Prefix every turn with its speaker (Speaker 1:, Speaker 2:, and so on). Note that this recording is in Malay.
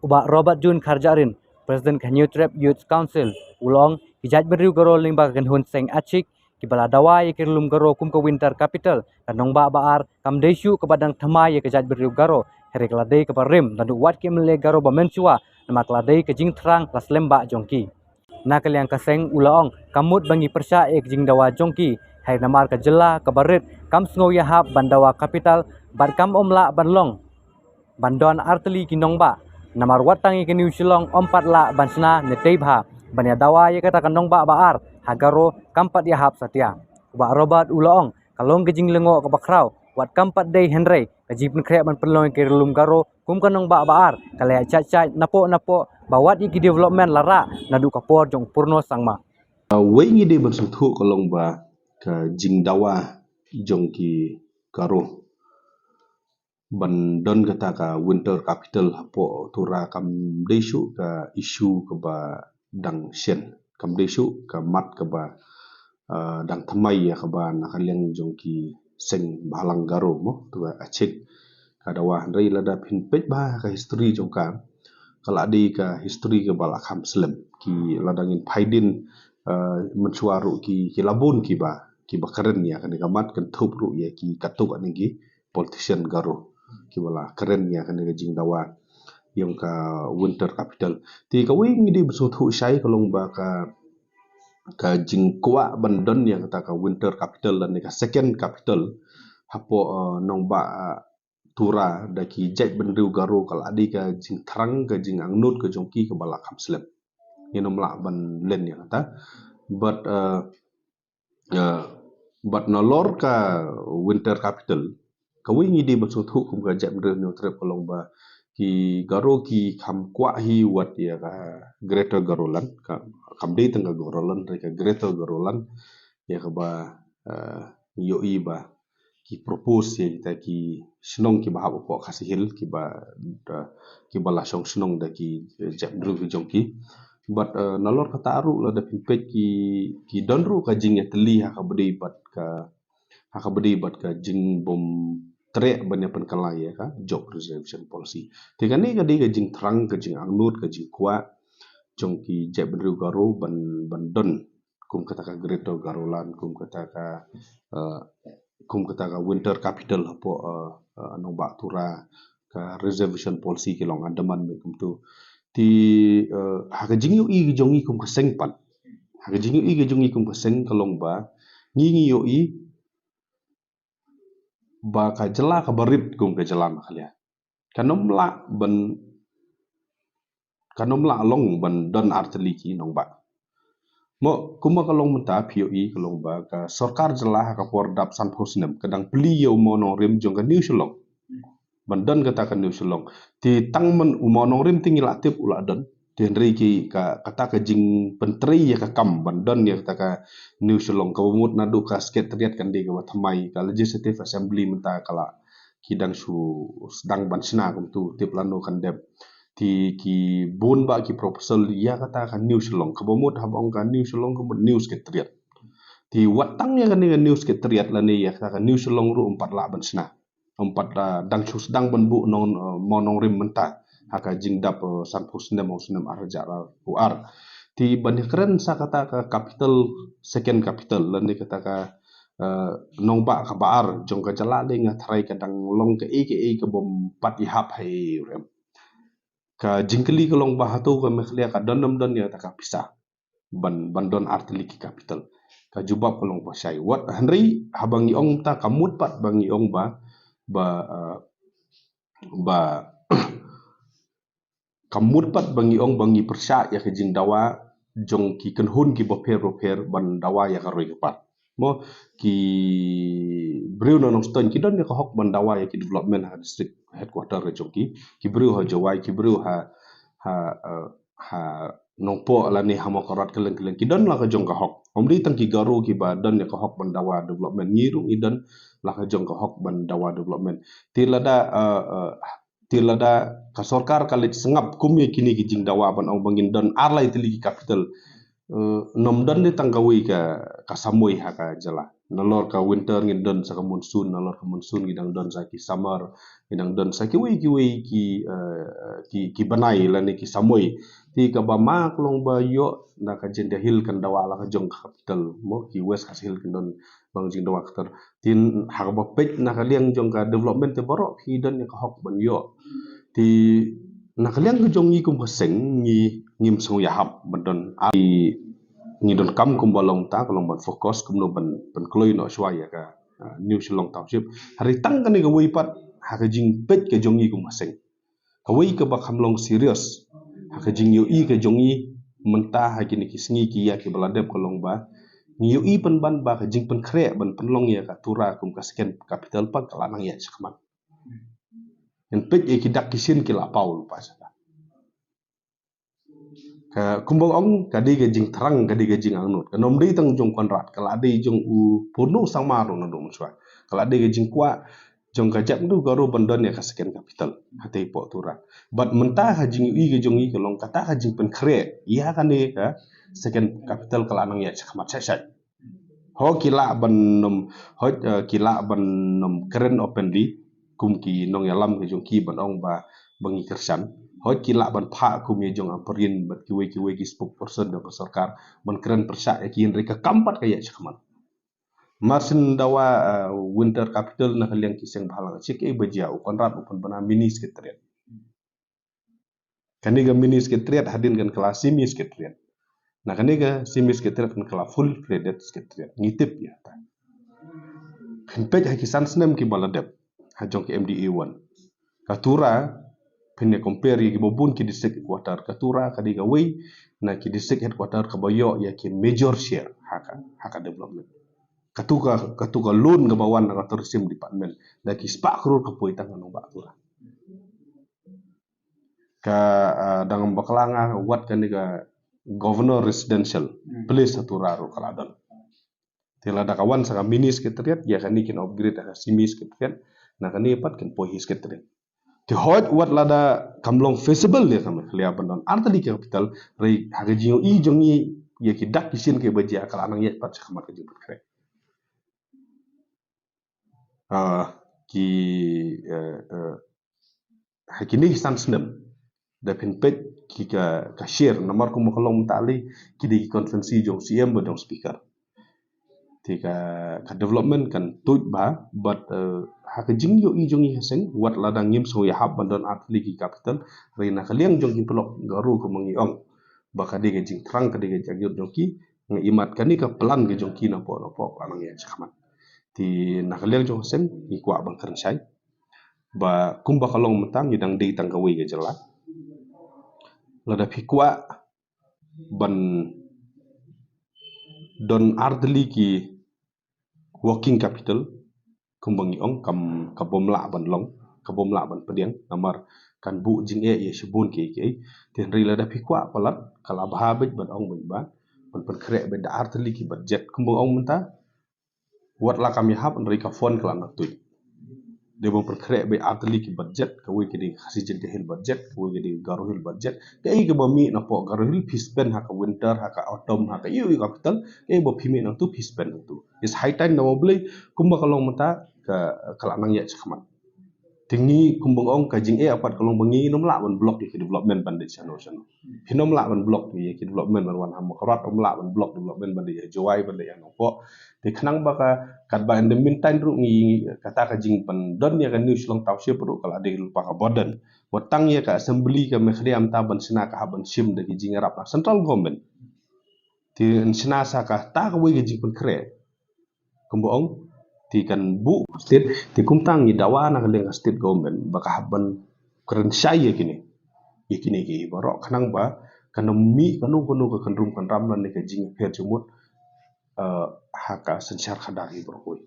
Speaker 1: Ubak Robert Jun Kharjarin, President New Trap Youth Council, ulong hijat beriu garo limba hun seng acik kibala dawa ye kirlum garo kum ke winter capital kanong ba baar kam desu ke badang thama ye kejat beriu garo here keladei ke parim dan wat ke mele garo ba mensua nama keladei ke jing terang las lemba jongki nakal yang kaseng ulong kamut bangi persya ek jing dawa jongki hai namar ke jela ke barit kam sngo ya hab bandawa capital bad kam omla banlong bandon arteli kinong ba namar watang ke New Shillong ompat la bansna netei bha banya dawa ye kata kanong ba baar hagaro kampat ya hap satya ba Robert ulong kalong gejing lengo ke bakrau wat kampat dei henry kaji pun kre ban perlong ke relum garo kum kanong ba baar kale cha napo bawat i development lara nadu kapor jong purno sangma
Speaker 2: Wei ngi de bersuk thu kolong ba ka jing dawa jong ki karo ban don kata ka winter capital po tura kam desu ka isu ke ba dang shen kam desu ka mat ke ba dang thamai ya ke ba nakaliang jong ki seng balang garo mo tua acik kadawa rei lada pin pet ba ka history jong ka kala di ka history ke bala kham slem ki ladangin phaidin mensuaru ki labun ki ba keren ya kan gamat kan thup ru ya ki katuk ani ki politician garo ki wala keren ya kan jing dawa yang ka winter capital ti ka wing di besu thu sai kalong ba ka jing kwa bandon yang kata ka winter capital dan ka second capital hapo nong ba tura da ki jet bendu garo kala adi ka jing thrang ka jing angnut ka jongki ka bala kham slem yenom la ban len ya kata uh, but nolor ka winter capital kawing di besu thu kum ka jet bendu no trip kalong ba ki garo ki kham kwa hi wat ya ka greater garolan ka kam de tengah garolan ka greater garolan ya ka ba yo i ba ki propose ya kita ki snong ki bahab po khasihil ki ba ki bala song snong da ki jam dru ki jongki but nalor kata aru la da pipet ki donru ka jing ya teli ha ka bedi bat ka jing bom tre banya pen kala ya ka job reservation policy tiga ni ka di ka jing terang ka jing angnut ka jing kwa jongki jab dru garo ban don kum kata ka greater garolan kum kata ka winter capital po nong ba tura ka reservation policy ki long andaman me kum tu ti ha ka jing yu i jongi kum ka seng pat ha ka jing yu i jongi kum ka seng kalong ba ngi yu i ba ka jela ka barit kum ka jela makhalia kanom la long ban don arteli ki nong ba mo kuma kalong menta POE kalong ba ka sarkar jela ka pordap san phosnem kadang pli yo mono rim jong ka new shillong bandan kata ka new shillong ti tangmen umono rim tingil atip ula don ti henry ki ka kata ka jing pentri ya ka kam bandan ya kata ka new shillong ka umut nadu ka sekretariat kan di ka thamai ka legislative assembly menta kala kidang su sedang bansna kum tu tip lano kan dep ti ki bun ba ki proposal ya kata ka new shillong ka bomut habong ka new shillong ka new sekretariat ti watang ya kan new sekretariat lani ya kata ka new shillong ru 4 la bansna 4 dang su sedang benbu non monong rim menta haka jingdap san pusnem arja uar ti banyak keren sa kata ka capital second capital lani kata ka nong ba ka baar jong ka jala de nga thrai ka dang long ka ke bom pat i hap hai rem ka jingkeli ka long ba hatu ka mekhlia ka donam don ya ta ka pisah bandon arteli ki capital ka jubab ka long ba sai wat henry habang iong ta kamut pat bang iong ba kamut pat bangi ong bangi persya ya ke jing dawa jong ki kenhun ki boper ban dawa ya karoi kepat mo ki breu no ston ki don ya ka hok ban dawa ya ki development ha district headquarter re jong ki breu ha jawai ki breu ha nongpo ala ni hamo karat keleng ki don la ka jong ka hok omri tang ki garu ki ba don ya ka hok ban dawa development ngirung idan la ka jong ka hok ban dawa development tilada ka sarkar kalit sengap kumye kini ki jing dawa ban ong bangin don arlai tili ki capital nom don ni tanggawi ka samui ha ka jala nalor ka winter ngin don sa ka monsoon, nalor ka monsoon gidang don sa ki summer, gidang don sa ki wei ki banai la ni ki samoi. Ti ka ba mak long ba yo na ka jende hill kan dawa la ka jong capital mo ki west ka hill kan don bang jing dawa ka tin ha ba pet na ka liang jong ka development te borok ki don ni ka hok ban yo. Ti na ka liang ka jong ni kum ka seng ni ngim song ya hap ban don ni don kam kum balong ta kalong ban fokus kum no ban kloi no shwa ya ka new shillong township hari tang kan ni ka wei pat ha ka jing pet ka jong ni kum ka seng ka wei ka ba kham long serious ha ka jing yo i ka jong i mentah ha kini ki sngi ki ya ki baladep kalong ba ni yo i pan ban ba ka jing pan kre ban pan long ya ka tura kum ka sken capital pa ka lanang ya sakman en pet e ki dak kisin ki la paul pa sa ka kumbang ong kadi ke jing terang kadi ke jing angnut kanom dei tang jong konrat kala dei jong u purnu sang maru na dum swa kala dei ke jing kwa jong ka jak du garu bandon ya ka seken capital hate po tura but mentah ha jing i ke jong i ke long kata ha jing pen kre ya kan ni ka seken capital kala nang ya chakmat sai ho kila ban nom ho kila ban nom keren openly kum ki nong ya lam ke jong ki ban ong ba bangi kersan hoi kila ban pha kum ye jong amparin bat kiwe ki spokesperson da sarkar ban keren persa ki reka kampat kaya chakman masin dawa winter capital na kaliang kiseng bahalang chik e bajia u konrat upon bana mini sekretariat kaniga mini sekretariat hadin kan kelas semi sekretariat na kaniga semi sekretariat kan kelas full fledged sekretariat ngitip ya ta pej hakisan snem ki baladep hajong ki MDA 1 katura pene compare ki bobun ki district headquarter katura kadiga wei na ki district headquarter kabayo ya ki major share haka development katuka loan ga bawan na tourism department da ki spa crore ka poitang anu ba tura ka dangam bakalanga wat kaniga governor residential place atura ro kaladon tela da kawan sa mini sekretariat ya kani kin upgrade ka semi sekretariat na kani pat kin pohi sekretariat ti hot wat lada kamlong feasible dia kami klia bandon arta di capital rei haga jingo i jongi ye ki dak kisin ke bajia kala nang yet pat sakmat ke jibut kre ki hakini san snem da pin pet ki ka share namar ko makalong tali ki di konferensi jong CM bodong speaker ti ka development kan tuj ba but haka jing yo i jongi haseng wat ladang ngim so ya hab bandon atli ki capital reina kaliang jong ki pelok garu ko mangi ong baka de jing trang ka de jagyot joki ngi imat kani ka plan ke jong ki na po anang ya chakman ti na kaliang jong haseng i kwa bang kan sai ba kumba kalong mentang idang de tang kawi ke jela lada pikwa ban don ardli ki working capital kumbangi ong kam kabomla ban long kabomla ban pediang namar kan bu jing ye shibun ke tin rila da pikwa palat kala bahabet ban ong ban ban kre be da ardli ki budget kumbang ong menta wat la kami hab rika phone kala na tu de bon kre be ardli ki budget ka we ki di khasijin ke hil budget we ki di garuhil budget ke ke bami na po garuhil fispen haka winter haka autumn haka yu capital ke bo phimi na tu fispen tu is high time na moble kumba kalong mata ka kala nang ya chakman tingi kumbang ong ka jing apat kalong bangi nom la ban block ki development ban de chano hinom la ban block ki development ban wan ham karat om la ban block development ban de jowai ban de ya no po de khnang ba ka kat ba in the meantime ru ngi kata ka jing pan don ya ka new shillong township ru kala de lupa ka boden watang ya ka assembly ka mekhriam ta ban sina ka haban sim de ki jing rap central government ti sina sa ka ta ka we ki jing pan kre kumbang ong ti kan bu state ti kumtang ni dawa na kaleng state government baka haban keren syai kini ki barok khanang ba kanam mi kanu ka kanrum kan ram lan ni ka jing pher chumut haka sanchar khadari berkoi